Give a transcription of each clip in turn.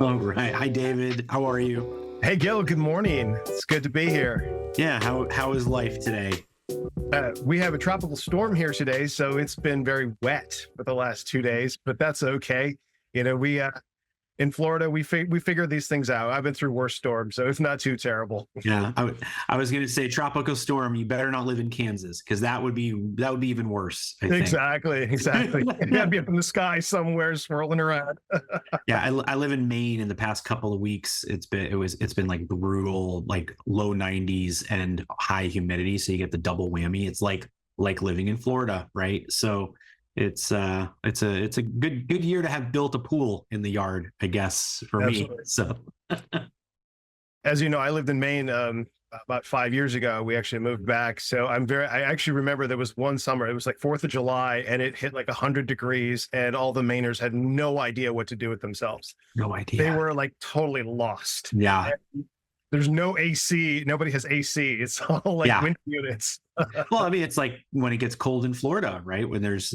All right. Hi, David. How are you? Hey, Gil, good morning. It's good to be here. Yeah. How is life today? We have a tropical storm here today, so it's been very wet for the last 2 days, but that's okay. We in Florida, we figure these things out. I've been through worse storms, so it's not too terrible. Yeah. I was going to say tropical storm. You better not live in Kansas because that would be even worse, I think. Exactly. You gotta be up in the sky somewhere swirling around. Yeah. I live in Maine. In the past couple of weeks, it's been like brutal, like low 90s and high humidity. So you get the double whammy. It's like living in Florida, right? So it's a good year to have built a pool in the yard, I guess, for Absolutely. me. So As you know, I lived in Maine about 5 years ago. We actually moved back. So I actually remember there was one summer, it was like 4th of July, and it hit like 100 degrees, and all the Mainers had no idea what to do with themselves. no idea. They were like totally lost. Yeah. And there's no AC. Nobody has AC. It's all like Yeah. winter units. Well, I mean, it's like when it gets cold in Florida, right? When there is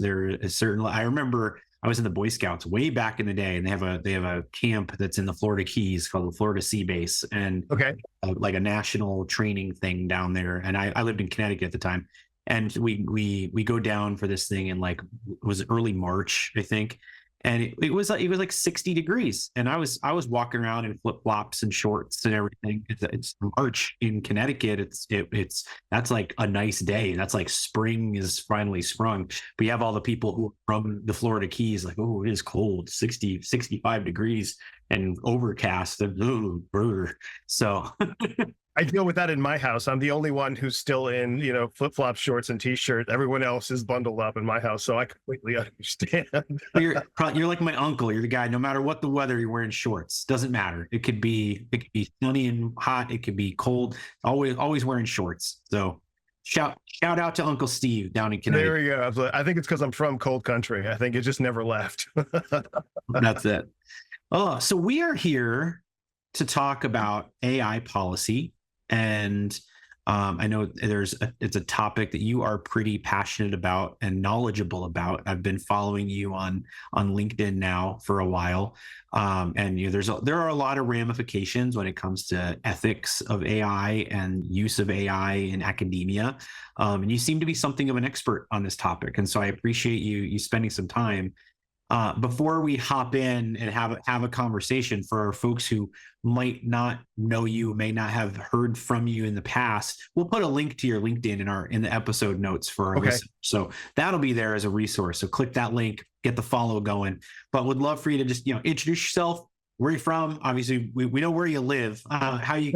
certain. I remember I was in the Boy Scouts way back in the day, and they have a camp that's in the Florida Keys called the Florida Sea Base, and Okay. like a national training thing down there. And I lived in Connecticut at the time, and we go down for this thing in like it was early March, I think. And it was like 60 degrees, and I was walking around in flip flops and shorts and everything. It's March in Connecticut. It's that's like a nice day. That's like spring is finally sprung. But you have all the people who are from the Florida Keys, like, oh, it is cold, 60, 65 degrees and overcast. And, oh, brother. So I deal with that in my house. I'm the only one who's still in, flip-flop shorts and t-shirt. Everyone else is bundled up in my house. So I completely understand. you're like my uncle. You're the guy. No matter what the weather, you're wearing shorts. Doesn't matter. It could be sunny and hot. It could be cold. Always wearing shorts. So shout out to Uncle Steve down in Connecticut. There we go. I think it's because I'm from cold country. I think it just never left. That's it. Oh, so we are here to talk about AI policy. And I know it's a topic that you are pretty passionate about and knowledgeable about. I've been following you on LinkedIn now for a while, and there are a lot of ramifications when it comes to ethics of AI and use of AI in academia. And you seem to be something of an expert on this topic, and so I appreciate you spending some time. Before we hop in and have a conversation, for our folks who might not know you, may not have heard from you in the past, we'll put a link to your LinkedIn in the episode notes for our listeners. So that'll be there as a resource. So click that link, get the follow going. But would love for you to just introduce yourself, where you're from. Obviously, we know where you live, how you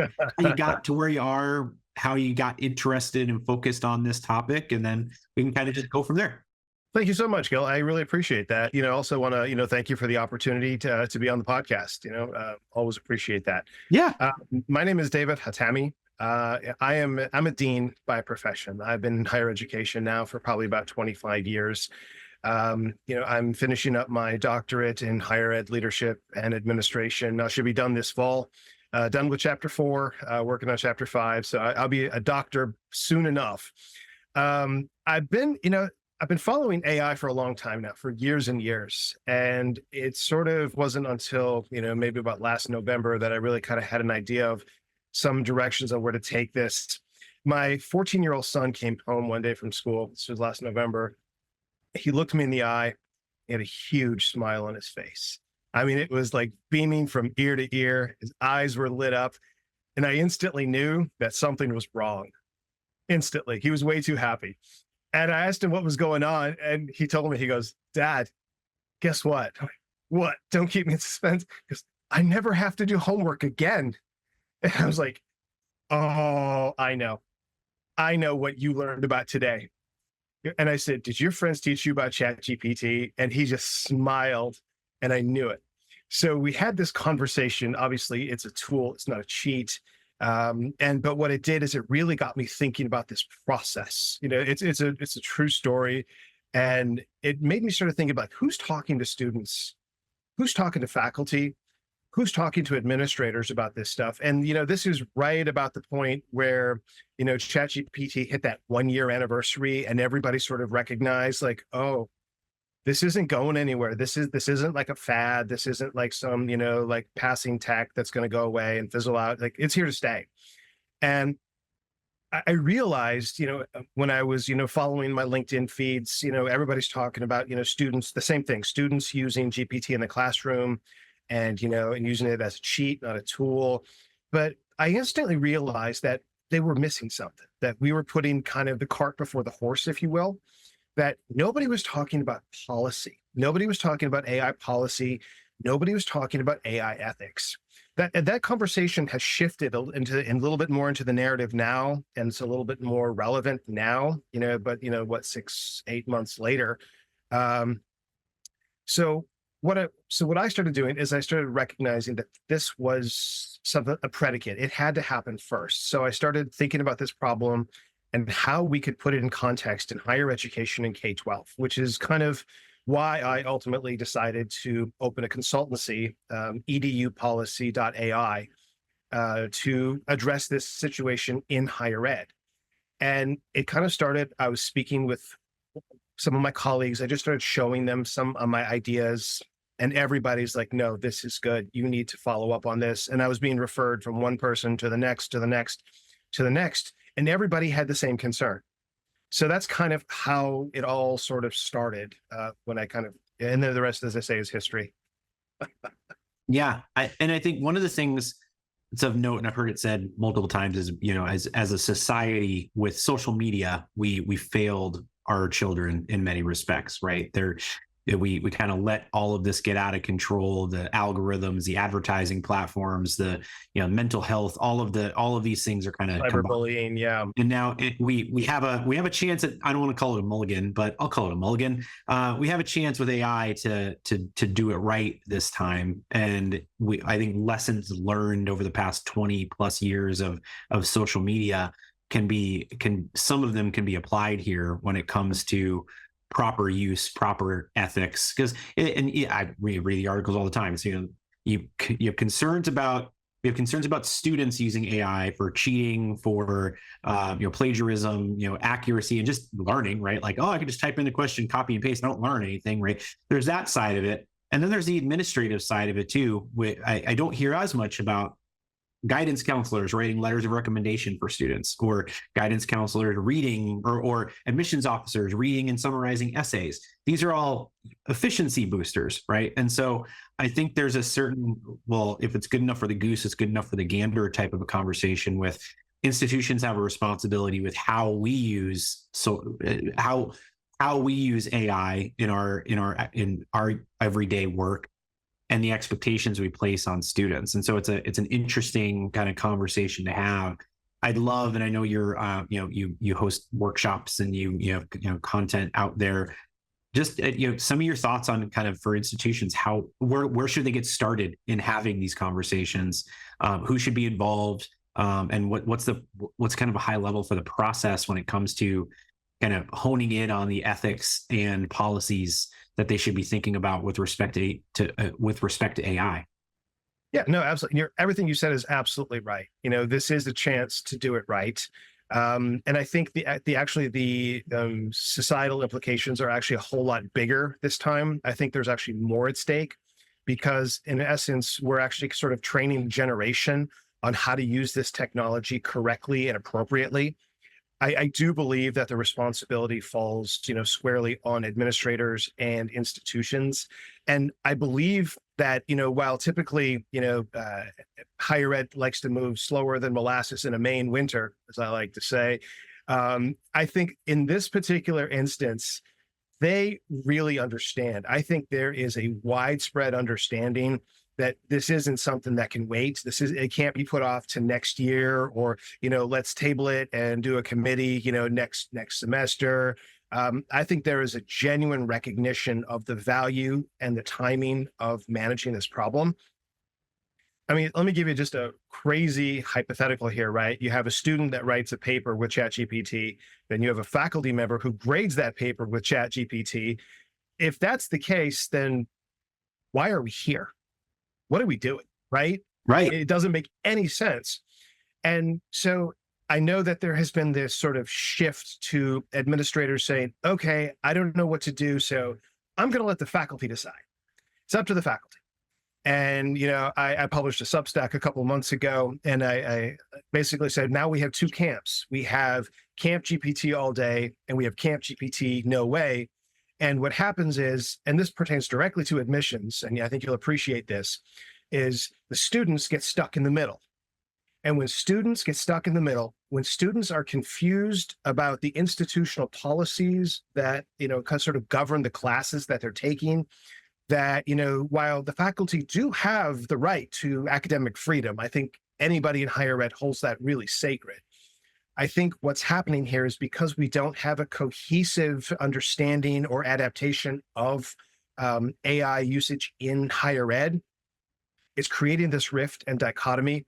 got to where you are, how you got interested and focused on this topic, and then we can kind of just go from there. Thank you so much, Gil. I really appreciate that. Also want to, thank you for the opportunity to be on the podcast. Always appreciate that. Yeah. My name is David Hatami. I'm a dean by profession. I've been in higher education now for probably about 25 years. I'm finishing up my doctorate in higher ed leadership and administration. I should be done this fall. Done with chapter 4, working on chapter 5. So I'll be a doctor soon enough. I've been following AI for a long time now, for years and years. And it sort of wasn't until, maybe about last November that I really kind of had an idea of some directions on where to take this. My 14-year-old son came home one day from school. This was last November. He looked me in the eye. He had a huge smile on his face. I mean, it was like beaming from ear to ear. His eyes were lit up. And I instantly knew that something was wrong. Instantly. He was way too happy. And I asked him what was going on, and he told me, he goes, "Dad, guess what?" I'm like, "What? Don't keep me in suspense." Because I never have to do homework again. And I was like, "Oh, I know what you learned about today." And I said, "Did your friends teach you about ChatGPT?" And he just smiled, and I knew it. So we had this conversation. Obviously, it's a tool. It's not a cheat. But what it did is it really got me thinking about this process. It's a true story, and it made me sort of think about who's talking to students, who's talking to faculty, who's talking to administrators about this stuff. And this is right about the point where ChatGPT hit that 1-year anniversary, and everybody sort of recognized, like, oh, this isn't going anywhere. This isn't like a fad. This isn't like some, like passing tech that's going to go away and fizzle out. Like, it's here to stay. And I realized, when I was, following my LinkedIn feeds, everybody's talking about, students, the same thing, students using GPT in the classroom and, and using it as a cheat, not a tool. But I instantly realized that they were missing something, that we were putting kind of the cart before the horse, if you will, that nobody was talking about policy. Nobody was talking about AI policy. Nobody was talking about AI ethics. That conversation has shifted into a little bit more into the narrative now, and it's a little bit more relevant now. But what, 6, 8 months later. Um, so what I started doing is I started recognizing that this was a predicate. It had to happen first. So I started thinking about this problem and how we could put it in context in higher education and K-12, which is kind of why I ultimately decided to open a consultancy, EduPolicy.ai, to address this situation in higher ed. And it kind of started, I was speaking with some of my colleagues. I just started showing them some of my ideas, and everybody's like, no, this is good. You need to follow up on this. And I was being referred from one person to the next, to the next, to the next. And everybody had the same concern. So that's kind of how it all sort of started and then the rest, as I say, is history. Yeah. And I think one of the things that's of note, and I've heard it said multiple times, is, as a society with social media, we failed our children in many respects, right? We kind of let all of this get out of control, the algorithms, the advertising platforms, the mental health, all of these things are kind of Cyberbullying, yeah. And now we have a chance at, I don't want to call it a mulligan, but I'll call it a mulligan. We have a chance with AI to do it right this time, and I think lessons learned over the past 20 plus years of social media some of them can be applied here when it comes to proper use, proper ethics. Because I read the articles all the time. So you have concerns about students using AI for cheating, for plagiarism, accuracy, and just learning, right? Like, oh, I can just type in the question, copy and paste, I don't learn anything, right? There's that side of it, and then there's the administrative side of it too. I don't hear as much about guidance counselors writing letters of recommendation for students, or guidance counselors reading, or admissions officers reading and summarizing essays. These are all efficiency boosters, right? And so I think there's a certain, well, if it's good enough for the goose, it's good enough for the gander type of a conversation with institutions have a responsibility with how we use AI in our everyday work, and the expectations we place on students. And so it's an interesting kind of conversation to have. I'd love, and I know you're, you host workshops and you have content out there. Just some of your thoughts on kind of, for institutions, where should they get started in having these conversations? Who should be involved? And what's kind of a high level for the process when it comes to kind of honing in on the ethics and policies that they should be thinking about with respect to AI. Yeah, no, absolutely. Everything you said is absolutely right. This is a chance to do it right. And I think the societal implications are actually a whole lot bigger this time. I think there's actually more at stake, because in essence, we're actually sort of training generation on how to use this technology correctly and appropriately. I do believe that the responsibility falls, squarely on administrators and institutions. And I believe that, while typically, higher ed likes to move slower than molasses in a Maine winter, as I like to say, I think in this particular instance, they really understand. I think there is a widespread understanding that this isn't something that can wait. It can't be put off to next year, or, let's table it and do a committee, next semester. I think there is a genuine recognition of the value and the timing of managing this problem. I mean, let me give you just a crazy hypothetical here, right? You have a student that writes a paper with ChatGPT, then you have a faculty member who grades that paper with ChatGPT. If that's the case, then why are we here? What are we doing, right? Right. It doesn't make any sense. And so I know that there has been this sort of shift to administrators saying, okay, I don't know what to do, so I'm going to let the faculty decide. It's up to the faculty. And, I published a Substack a couple of months ago, and I basically said, now we have two camps. We have Camp GPT all day, and we have Camp GPT no way. And what happens is, and this pertains directly to admissions, and I think you'll appreciate this, is the students get stuck in the middle. And when students get stuck in the middle, when students are confused about the institutional policies that, sort of govern the classes that they're taking, that, while the faculty do have the right to academic freedom, I think anybody in higher ed holds that really sacred. I think what's happening here is because we don't have a cohesive understanding or adaptation of AI usage in higher ed, it's creating this rift and dichotomy.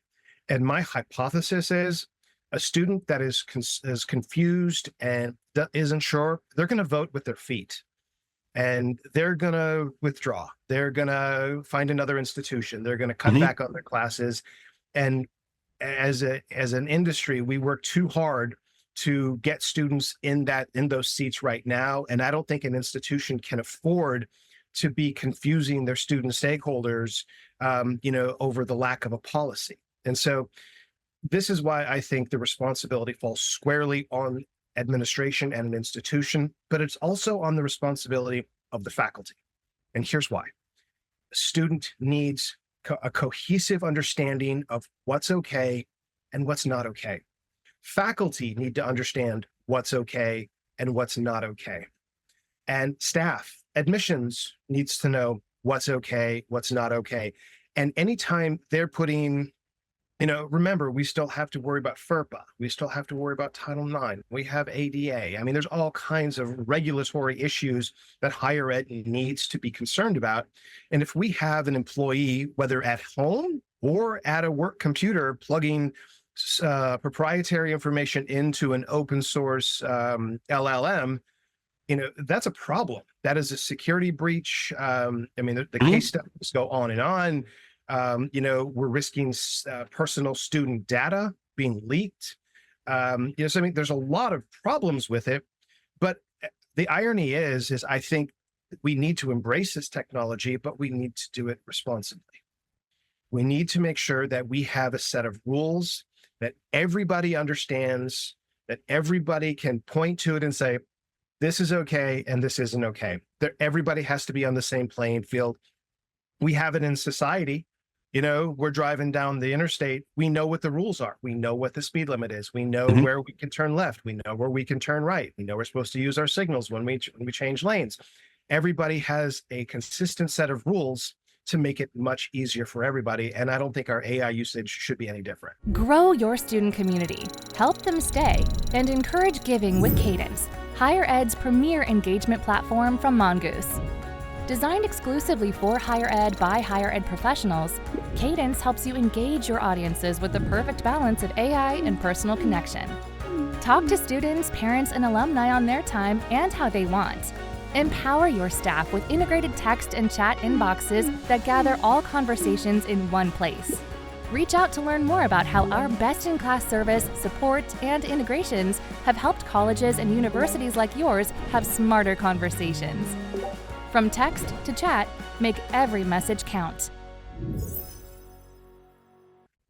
And my hypothesis is a student that is confused and isn't sure, they're going to vote with their feet. And they're going to withdraw. They're going to find another institution. They're going to cut back on their classes. And as an industry, we work too hard to get students in those seats right now. And I don't think an institution can afford to be confusing their student stakeholders, over the lack of a policy. And so this is why I think the responsibility falls squarely on administration and an institution, but it's also on the responsibility of the faculty. And here's why. A student needs a cohesive understanding of what's okay and what's not okay. Faculty need to understand what's okay and what's not okay. And staff, admissions needs to know what's okay, what's not okay. And anytime they're putting, remember, we still have to worry about FERPA. We still have to worry about Title IX. We have ADA. I mean, there's all kinds of regulatory issues that higher ed needs to be concerned about. And if we have an employee, whether at home or at a work computer, plugging proprietary information into an open source LLM, that's a problem. That is a security breach. The case studies go on and on. We're risking personal student data being leaked. There's a lot of problems with it. But the irony is I think we need to embrace this technology, but we need to do it responsibly. We need to make sure that we have a set of rules that everybody understands, that everybody can point to it and say, this is okay and this isn't okay. Everybody has to be on the same playing field. We have it in society. We're driving down the interstate. We know what the rules are. We know what the speed limit is. We know where we can turn left. We know where we can turn right. We know we're supposed to use our signals when we change lanes. Everybody has a consistent set of rules to make it much easier for everybody. And I don't think our AI usage should be any different. Grow your student community, help them stay, and encourage giving with Cadence, higher ed's premier engagement platform from Mongoose. Designed exclusively for higher ed by higher ed professionals, Cadence helps you engage your audiences with the perfect balance of AI and personal connection. Talk to students, parents, and alumni on their time and how they want. Empower your staff with integrated text and chat inboxes that gather all conversations in one place. Reach out to learn more about how our best-in-class service, support, and integrations have helped colleges and universities like yours have smarter conversations. From text to chat, make every message count.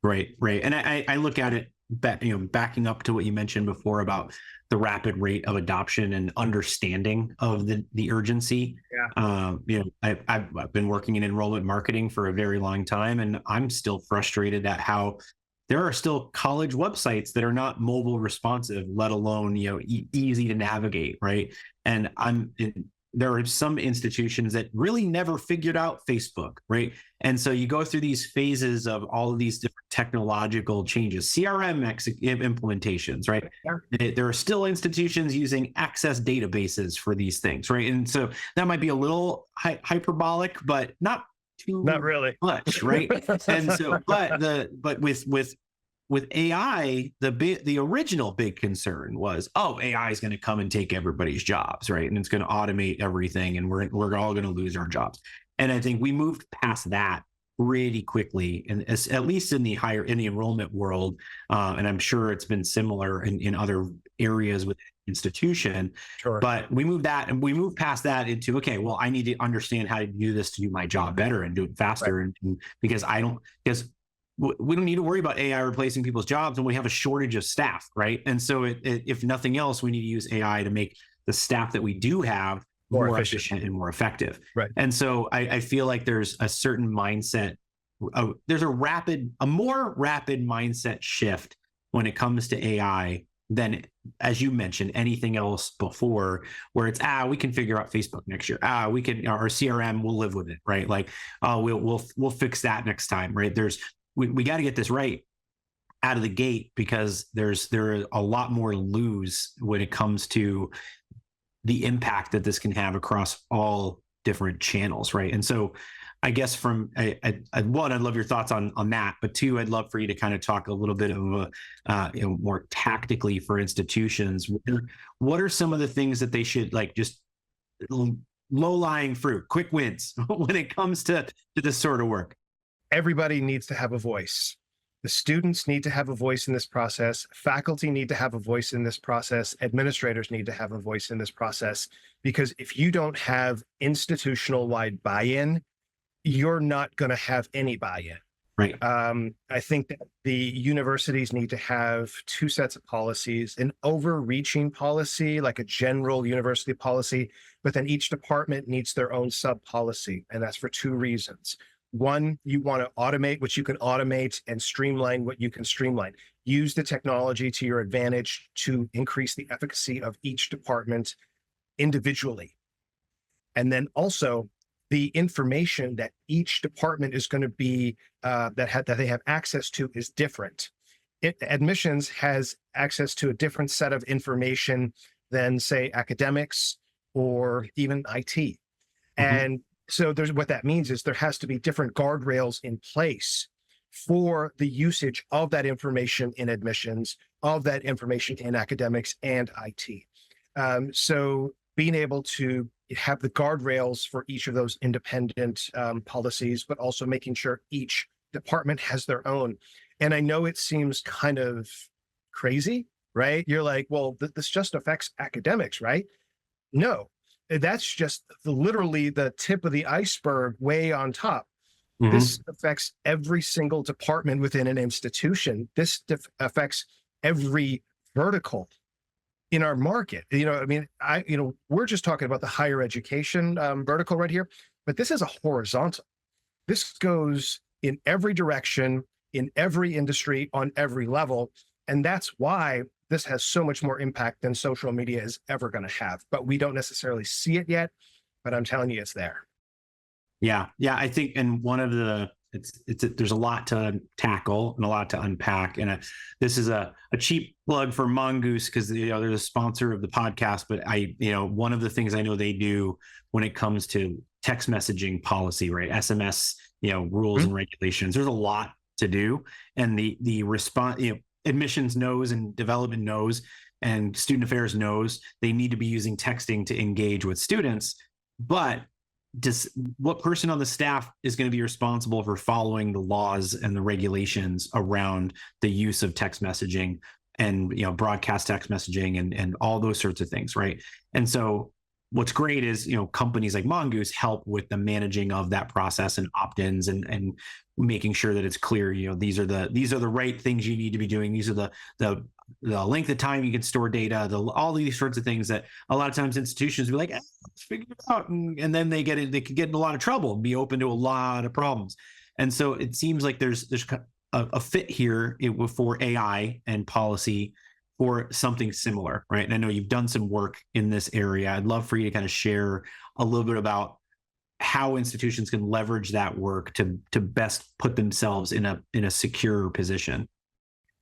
Right. And I look at it, backing up to what you mentioned before about the rapid rate of adoption and understanding of the urgency. Yeah. I've been working in enrollment marketing for a very long time, and I'm still frustrated at how there are still college websites that are not mobile responsive, let alone easy to navigate. Right. And there are some institutions that really never figured out Facebook, right? And so you go through these phases of all of these different technological changes, CRM implementations, right? Yeah. There are still institutions using access databases for these things, right? And so that might be a little hyperbolic, but not really much, right? And so, but with AI, the original big concern was, AI is going to come and take everybody's jobs, right? And it's going to automate everything, and we're all going to lose our jobs. And I think we moved past that pretty quickly, and at least in the enrollment world, and I'm sure it's been similar in other areas with institution. Sure. But we moved past that into, okay, well, I need to understand how to do this to do my job better and do it faster. Right. And because we don't need to worry about AI replacing people's jobs, and we have a shortage of staff, right? And so if nothing else, we need to use AI to make the staff that we do have more efficient and more effective. Right. And so I feel like there's a certain mindset, there's a more rapid mindset shift when it comes to AI than, as you mentioned, anything else before, where it's, we can figure out Facebook next year. We can, our CRM, we'll live with it, right? Like, we'll fix that next time, right? We got to get this right out of the gate, because there are a lot more to lose when it comes to the impact that this can have across all different channels, right? And so I guess one, I'd love your thoughts on that, but two, I'd love for you to kind of talk a little bit of more tactically for institutions. What are some of the things that they should, like, just low-lying fruit, quick wins when it comes to this sort of work? Everybody needs to have a voice. The students need to have a voice in this process. Faculty need to have a voice in this process. Administrators need to have a voice in this process, because if you don't have institutional-wide buy-in, you're not going to have any buy-in. Right. I think that the universities need to have two sets of policies: an overreaching policy, like a general university policy, but then each department needs their own sub-policy. And that's for two reasons. One, you want to automate what you can automate and streamline what you can streamline. Use the technology to your advantage to increase the efficacy of each department individually. And then also, the information that each department is going to be that they have access to is different. Admissions has access to a different set of information than, say, academics or even IT. Mm-hmm. And so what that means is there has to be different guardrails in place for the usage of that information in admissions, of that information in academics and IT. So being able to have the guardrails for each of those independent policies, but also making sure each department has their own. And I know it seems kind of crazy, right? You're like, well, this just affects academics, right? No, that's just literally the tip of the iceberg way on top. Mm-hmm. This affects every single department within an institution. This affects every vertical in our market. We're just talking about the higher education vertical right here, but this is a horizontal. This goes in every direction, in every industry, on every level. And that's why this has so much more impact than social media is ever going to have. But we don't necessarily see it yet, but I'm telling you, it's there. Yeah. I think, and one of the, there's a lot to tackle and a lot to unpack. And this is a cheap plug for Mongoose, because they're the sponsor of the podcast. But one of the things I know they do when it comes to text messaging policy, right? SMS, rules and regulations. There's a lot to do, and the response, admissions knows, and development knows, and student affairs knows they need to be using texting to engage with students, but what person on the staff is going to be responsible for following the laws and the regulations around the use of text messaging and broadcast text messaging and all those sorts of things, right? And so what's great is companies like Mongoose help with the managing of that process and opt-ins and making sure that it's clear. These are the right things you need to be doing. These are the length of time you can store data, all these sorts of things that a lot of times institutions be like, let's figure it out, and then they could get in a lot of trouble and be open to a lot of problems. And so it seems like there's a fit here for AI and policy for something similar, right? And I know you've done some work in this area. I'd love for you to kind of share a little bit about how institutions can leverage that work to best put themselves in a secure position.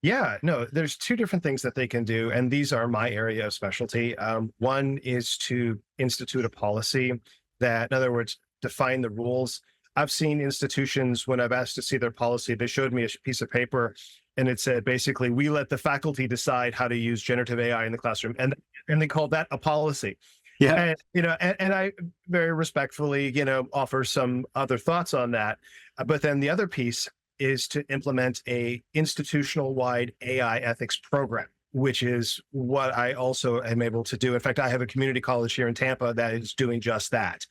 Yeah, no, there's two different things that they can do, and these are my area of specialty. One is to institute a policy that, in other words, define the rules. I've seen institutions, when I've asked to see their policy, they showed me a piece of paper and it said, basically, we let the faculty decide how to use generative AI in the classroom. And they called that a policy. Yeah. And I very respectfully, offer some other thoughts on that. But then the other piece is to implement a institutional-wide AI ethics program. which is what I also am able to do. In fact, I have a community college here in Tampa that is doing just that.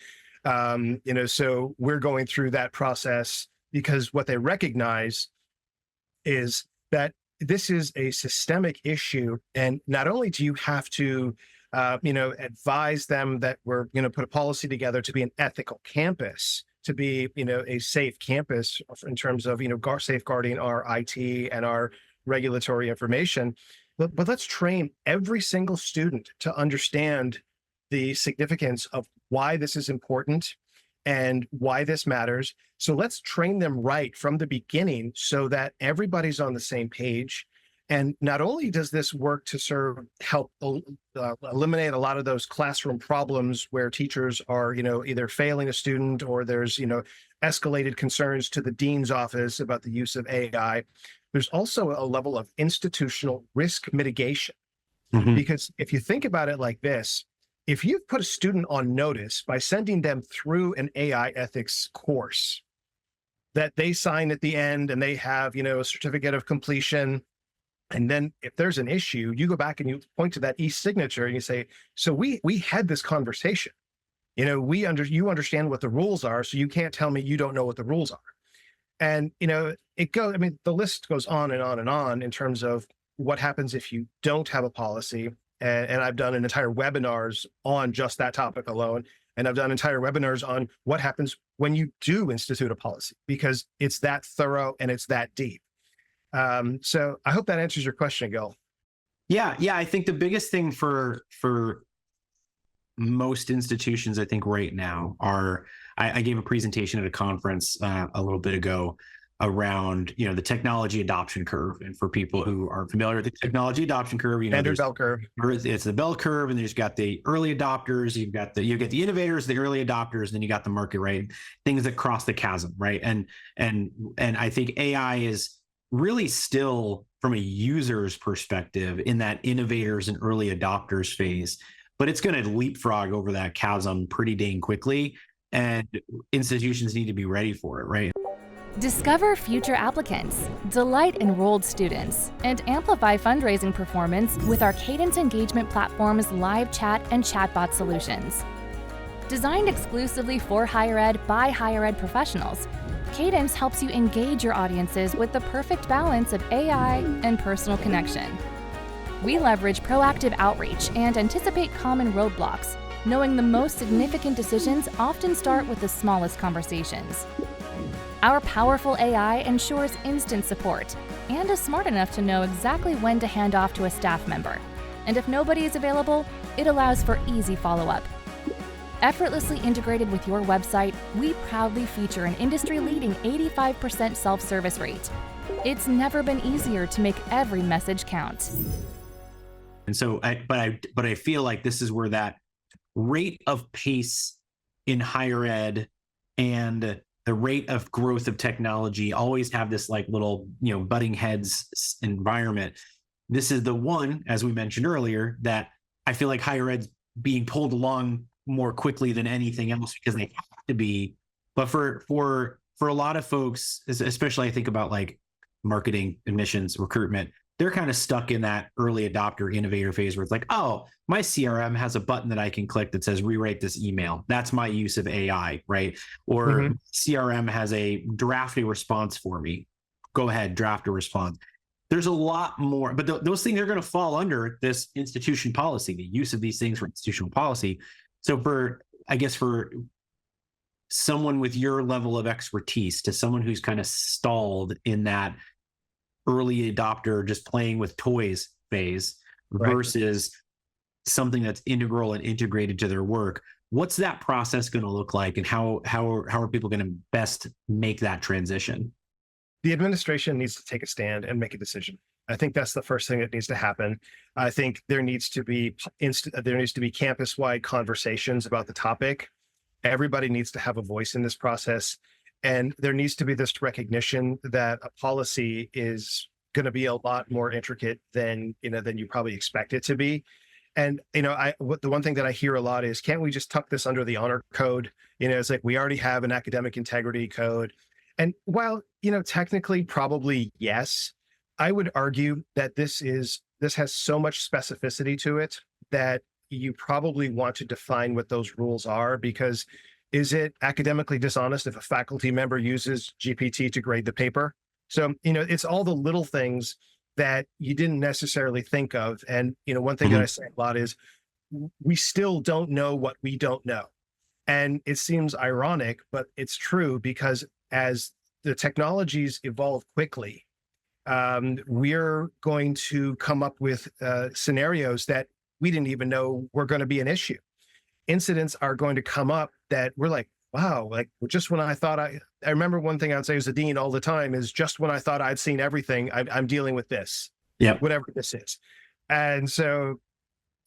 So we're going through that process because what they recognize is that this is a systemic issue. And not only do you have to, advise them that we're going to put a policy together to be an ethical campus, to be, a safe campus in terms of, safeguarding our IT and our regulatory information, but let's train every single student to understand the significance of why this is important and why this matters. So let's train them right from the beginning so that everybody's on the same page. And not only does this work to help eliminate a lot of those classroom problems where teachers are, either failing a student or there's, escalated concerns to the dean's office about the use of AI, there's also a level of institutional risk mitigation. Mhm. Because if you think about it like this, if you've put a student on notice by sending them through an AI ethics course that they sign at the end and they have, a certificate of completion, and then if there's an issue, you go back and you point to that e-signature and you say, so we had this conversation. You understand what the rules are, so you can't tell me you don't know what the rules are. And, the list goes on and on and on in terms of what happens if you don't have a policy. And I've done an entire webinars on just that topic alone. And I've done entire webinars on what happens when you do institute a policy, because it's that thorough and it's that deep. So I hope that answers your question, Gil. Yeah. I think the biggest thing for most institutions, I think right now are, I gave a presentation at a conference a little bit ago around, the technology adoption curve. And for people who are familiar with the technology adoption curve, Standard bell curve. It's the bell curve, and there's got the early adopters, you get the innovators, the early adopters, and then you got the market, right? Things that cross the chasm, right? And I think AI is really still, from a user's perspective, in that innovators and early adopters phase, but it's going to leapfrog over that chasm pretty dang quickly, and institutions need to be ready for it, right? Discover future applicants, delight enrolled students, and amplify fundraising performance with our Cadence engagement platform's live chat and chatbot solutions. Designed exclusively for higher ed by higher ed professionals, Cadence helps you engage your audiences with the perfect balance of AI and personal connection. We leverage proactive outreach and anticipate common roadblocks, knowing the most significant decisions often start with the smallest conversations. Our powerful AI ensures instant support and is smart enough to know exactly when to hand off to a staff member. And if nobody is available, it allows for easy follow-up. Effortlessly integrated with your website, we proudly feature an industry-leading 85% self-service rate. It's never been easier to make every message count. And so, but I feel like this is where that rate of pace in higher ed and the rate of growth of technology always have this like little, butting heads environment. This is the one, as we mentioned earlier, that I feel like higher ed's being pulled along more quickly than anything else because they have to be. But for a lot of folks, especially I think about like marketing, admissions, recruitment, they're kind of stuck in that early adopter innovator phase where it's like, oh, my CRM has a button that I can click that says rewrite this email. That's my use of AI, right? Or CRM has a draft a response for me. Go ahead, draft a response. There's a lot more, but those things are going to fall under this institution policy, the use of these things for institutional policy. So for someone with your level of expertise to someone who's kind of stalled in that early adopter, just playing with toys phase versus something that's integral and integrated to their work, what's that process going to look like, and how are people going to best make that transition? The administration needs to take a stand and make a decision. I think that's the first thing that needs to happen. I think there needs to be campus-wide conversations about the topic. Everybody needs to have a voice in this process. And there needs to be this recognition that a policy is going to be a lot more intricate than you probably expect it to be. And, the one thing that I hear a lot is, can't we just tuck this under the honor code? It's like, we already have an academic integrity code. And while, technically probably yes, I would argue that this is this has so much specificity to it that you probably want to define what those rules are, because is it academically dishonest if a faculty member uses GPT to grade the paper? So, it's all the little things that you didn't necessarily think of. And, one thing that I say a lot is we still don't know what we don't know. And it seems ironic, but it's true, because as the technologies evolve quickly, we're going to come up with scenarios that we didn't even know were going to be an issue. Incidents are going to come up that we're like, wow, like just when I thought I remember one thing I would say as a dean all the time is, just when I thought I'd seen everything, I'm dealing with this, whatever this is. And so,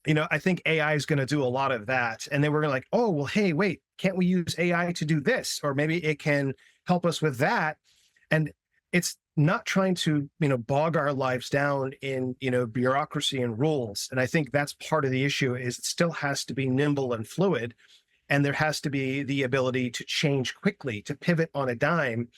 I think AI is going to do a lot of that. And then we're like, oh, well, hey, wait, can't we use AI to do this? Or maybe it can help us with that. And it's not trying to, bog our lives down in, bureaucracy and rules. And I think that's part of the issue, is it still has to be nimble and fluid. And there has to be the ability to change quickly, to pivot on a dime.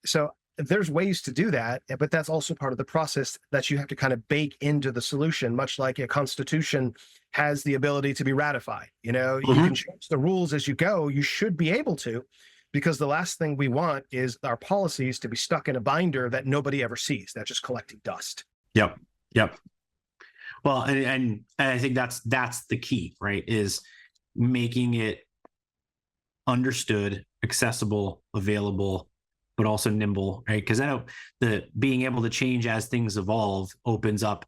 So there's ways to do that, but that's also part of the process that you have to kind of bake into the solution, much like a constitution has the ability to be ratified. You can change the rules as you go. You should be able to, because the last thing we want is our policies to be stuck in a binder that nobody ever sees. That's just collecting dust. Yep. Well, and I think that's the key, right? Is making it understood, accessible, available, but also nimble, right? Because I know that being able to change as things evolve opens up,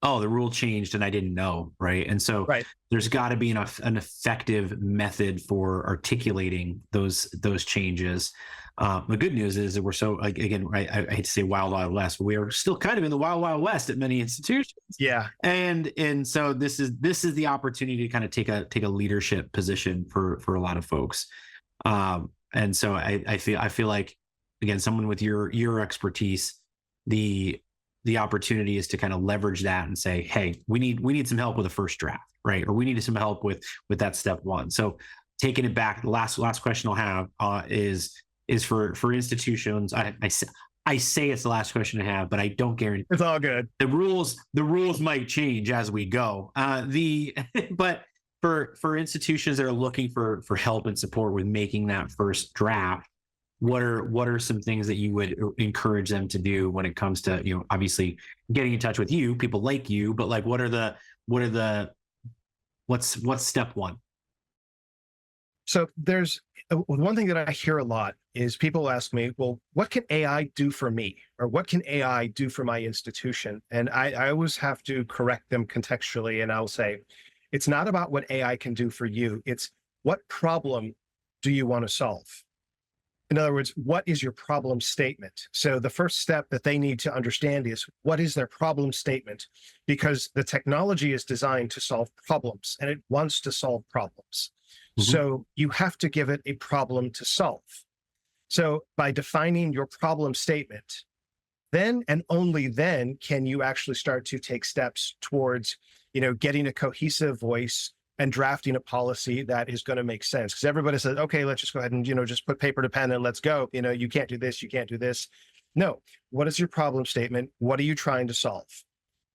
oh, the rule changed and I didn't know, right? And so there's got to be an effective method for articulating those changes. The good news is that we're so, like, again, I hate to say wild, wild west, but we are still kind of in the wild, wild west at many institutions. Yeah. And so this is the opportunity to kind of take a leadership position for a lot of folks. And so I feel like, again, someone with your expertise, the opportunity is to kind of leverage that and say, hey, we need some help with a first draft, right? Or we need some help with that step one. So taking it back, the last question I'll have is for institutions. I say it's the last question I have, but I don't guarantee. It's all good. The rules might change as we go. But for institutions that are looking for help and support with making that first draft, what are some things that you would encourage them to do when it comes to, obviously getting in touch with you, people like you, but like, what's step one? So there's one thing that I hear a lot is people ask me, well, what can AI do for me? Or what can AI do for my institution? And I always have to correct them contextually. And I'll say, it's not about what AI can do for you. It's what problem do you want to solve? In other words, what is your problem statement? So the first step that they need to understand is, what is their problem statement? Because the technology is designed to solve problems, and it wants to solve problems. So you have to give it a problem to solve. So by defining your problem statement, then and only then can you actually start to take steps towards, getting a cohesive voice and drafting a policy that is going to make sense. Because everybody says, okay, let's just go ahead and, just put paper to pen and let's go. You can't do this, you can't do this. No, what is your problem statement? What are you trying to solve?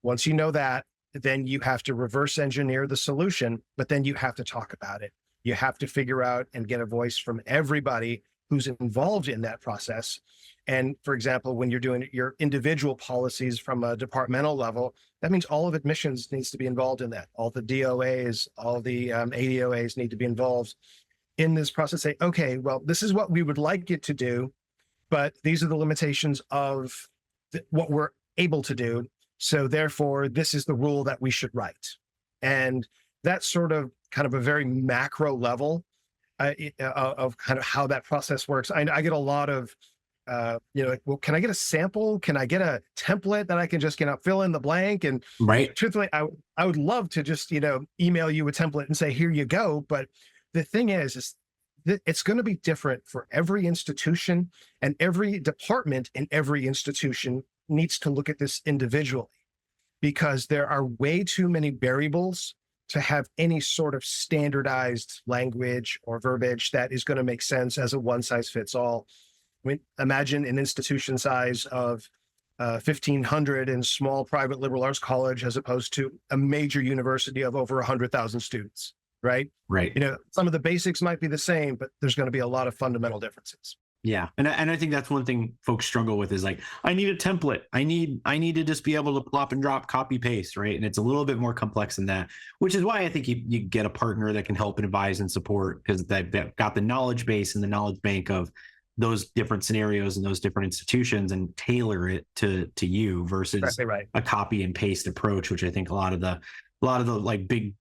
Once you know that, then you have to reverse engineer the solution, but then you have to talk about it. You have to figure out and get a voice from everybody who's involved in that process. And for example, when you're doing your individual policies from a departmental level, that means all of admissions needs to be involved in that. All the DOAs, all the ADOAs need to be involved in this process. Say, okay, well, this is what we would like it to do, but these are the limitations of what we're able to do. So therefore, this is the rule that we should write. And that's sort of kind of a very macro level of kind of how that process works. I get a lot of, well, can I get a sample? Can I get a template that I can just, fill in the blank? And truthfully, I would love to just, email you a template and say, here you go. But the thing is that it's going to be different for every institution, and every department in every institution needs to look at this individually, because there are way too many variables to have any sort of standardized language or verbiage that is going to make sense as a one size fits all. I mean, imagine an institution size of 1,500 in small private liberal arts college as opposed to a major university of over 100,000 students, right? Right. Some of the basics might be the same, but there's going to be a lot of fundamental differences. Yeah. And I think that's one thing folks struggle with is like, I need a template. I need to just be able to plop and drop, copy, paste, right? And it's a little bit more complex than that, which is why I think you get a partner that can help and advise and support, because they've got the knowledge base and the knowledge bank of those different scenarios and those different institutions and tailor it to you versus Exactly right. a copy and paste approach, which I think a lot of the like big,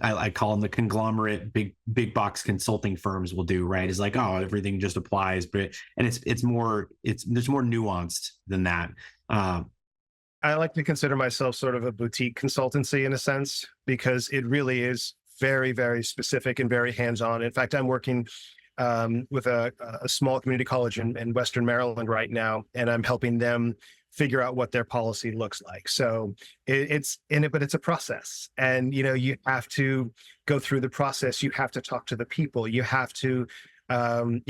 I call them the conglomerate big box consulting firms will do, right? Is like, oh, everything just applies, but there's more nuanced than that. I like to consider myself sort of a boutique consultancy in a sense, because it really is very, very specific and very hands-on. In fact, I'm working with a small community college in Western Maryland right now, and I'm helping them figure out what their policy looks like. So it's a process, and you have to go through the process. You have to talk to the people. You have to have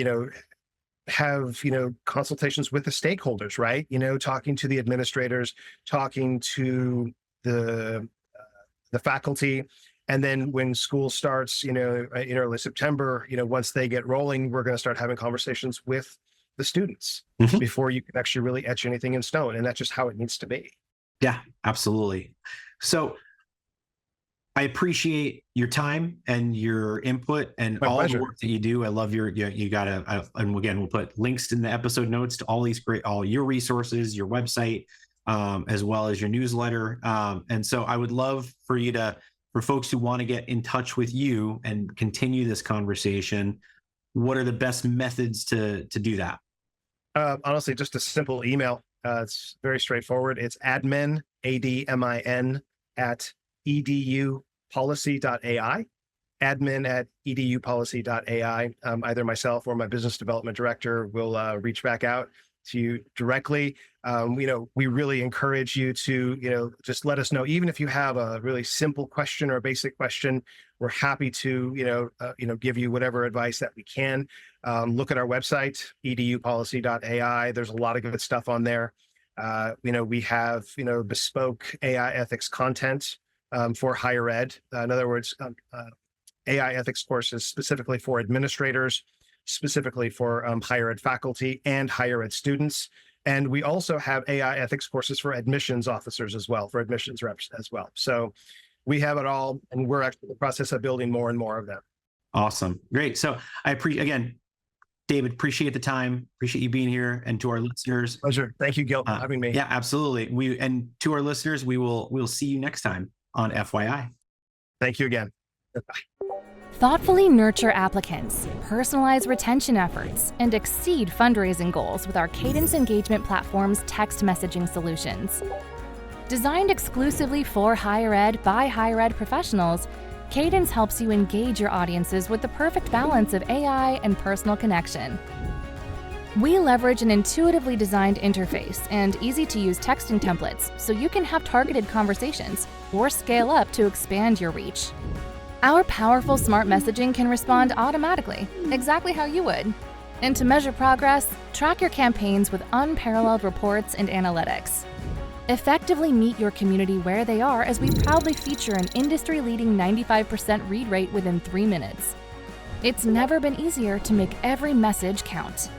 consultations with the stakeholders, right? Talking to the administrators, talking to the faculty. And then when school starts, in early September, once they get rolling, we're going to start having conversations with the students before you can actually really etch anything in stone. And that's just how it needs to be. Yeah, absolutely. So I appreciate your time and your input and My all pleasure. the work that you do. I love you got and again, we'll put links in the episode notes to all your resources, your website, as well as your newsletter. And so I would love for folks who want to get in touch with you and continue this conversation, what are the best methods to do that? Honestly, just a simple email. It's very straightforward. It's admin, ADMIN, at EduPolicy.ai. Admin at EduPolicy.ai. Either myself or my business development director will reach back out to you directly. We really encourage you to, just let us know, even if you have a really simple question or a basic question. We're happy to, give you whatever advice that we can. Look at our website, EduPolicy.ai. There's a lot of good stuff on there. We have, bespoke AI ethics content for higher ed. In other words, AI ethics courses specifically for administrators, specifically for higher ed faculty and higher ed students. And we also have AI ethics courses for admissions officers as well, for admissions reps as well. So we have it all, and we're actually in the process of building more and more of them. Awesome. Great. So I again, David, appreciate the time. Appreciate you being here. And to our listeners. Pleasure. Thank you, Gil, for having me. Yeah, absolutely. And to our listeners, we'll see you next time on FYI. Thank you again. Goodbye. Thoughtfully nurture applicants, personalize retention efforts, and exceed fundraising goals with our Cadence Engagement Platform's text messaging solutions. Designed exclusively for higher ed by higher ed professionals, Cadence helps you engage your audiences with the perfect balance of AI and personal connection. We leverage an intuitively designed interface and easy-to-use texting templates so you can have targeted conversations or scale up to expand your reach. Our powerful smart messaging can respond automatically, exactly how you would. And to measure progress, track your campaigns with unparalleled reports and analytics. Effectively meet your community where they are as we proudly feature an industry-leading 95% read rate within 3 minutes. It's never been easier to make every message count.